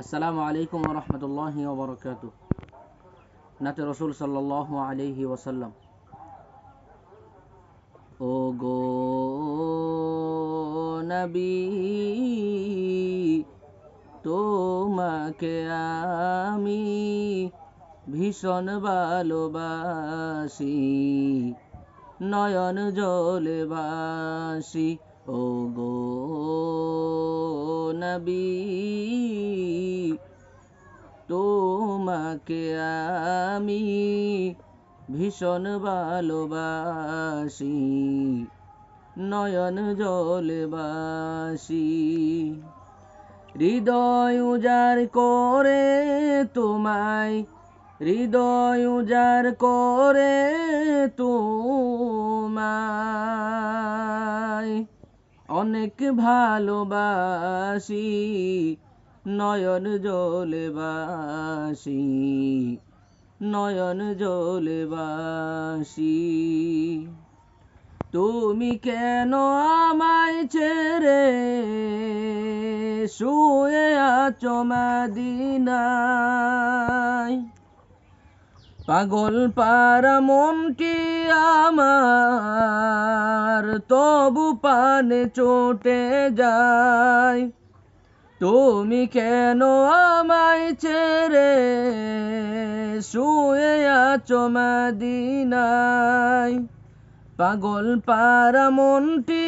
আসসালামু আলাইকুম ওয়া রাহমাতুল্লাহি ওয়া বারাকাতুহু। নাতে রাসূল সাল্লাল্লাহু আলাইহি ওয়াসাল্লাম। ও গো নবী, তোমাকে আমি ভীষণ ভালোবাসি, নয়ন জলে বাসি। ও গো নবী, তোমাকে আমি ভীষণ ভালোবাসি, নয়ন জলে বাসি। হৃদয় উজাড় করে তোমায়, হৃদয় উজাড় করে তোমায় অনেক ভালোবাসি, নয়ন জলে বাসি, নয়ন জলে বাসি। তুমি কেন আমায় ছেড়ে শুয়ে আছো মদিনায়? পাগল পারা মনটি আমার তবু পানে চটে যায়। তুমি কেন আমায় ছেড়ে শুয়ে আছো মদিনায়? পাগল পারা মনটি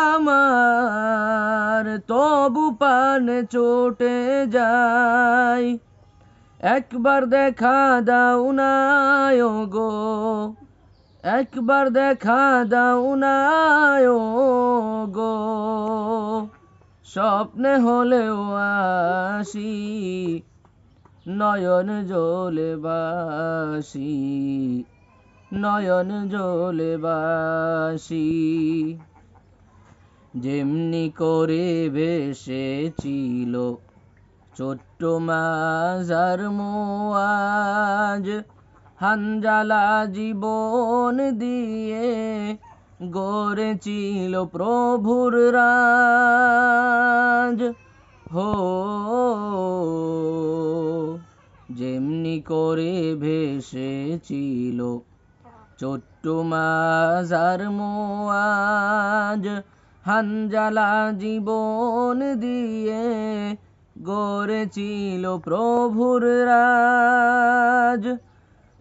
আমার তবু পানে চটে যায়। একবার দেখা দাও না গো, একবার দেখা দাও না গো, স্বপ্নে হলেও আসি, নয়ন জলে বাসি, নয়ন জলে বাসি। যেমনি করে ভেসেছিল ছোট্ট মাঝার মুআজ, হানজালা জীবন দিয়ে গড়েছিল প্রভুর রাজ। হো যেমনি করে ভেসেছিল ছোট্ট মাঝার মুআজ, হানজালা জীবন দিয়ে গড়েছিল প্রভুর রাজ।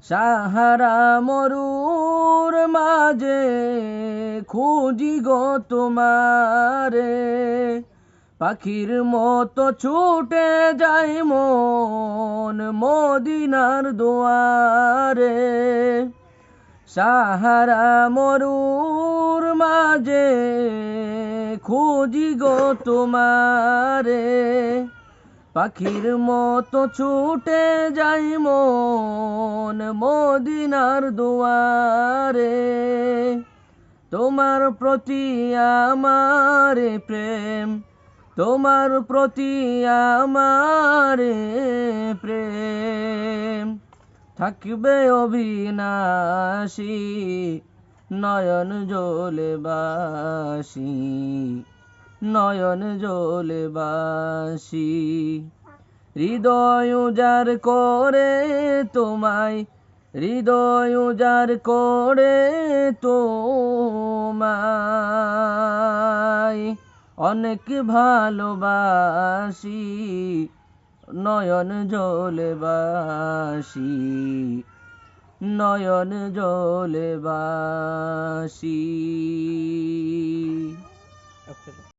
সাহারা মরুর মাঝে খুঁজি গো তোমারে, পাখির মতো ছুটে যাই মন মদিনার দুয়ারে। সাহারা মরুর মাঝে খুঁজি গো তোমারে, পাখির মতো ছুটে যাই মন মদিনার দুয়ারে। তোমার প্রতি আমার প্রেম, তোমার প্রতি আমার প্রেম থাকবে অবিনাশী, নয়ন জলে বাসি, নয়ন জলে বাসি। হৃদয় উজাড় করে তোমায়, হৃদয় উজাড় করে তোমায় অনেক ভালোবাসি, নয়ন জলে বাসি, নয়ন জলে বাসি।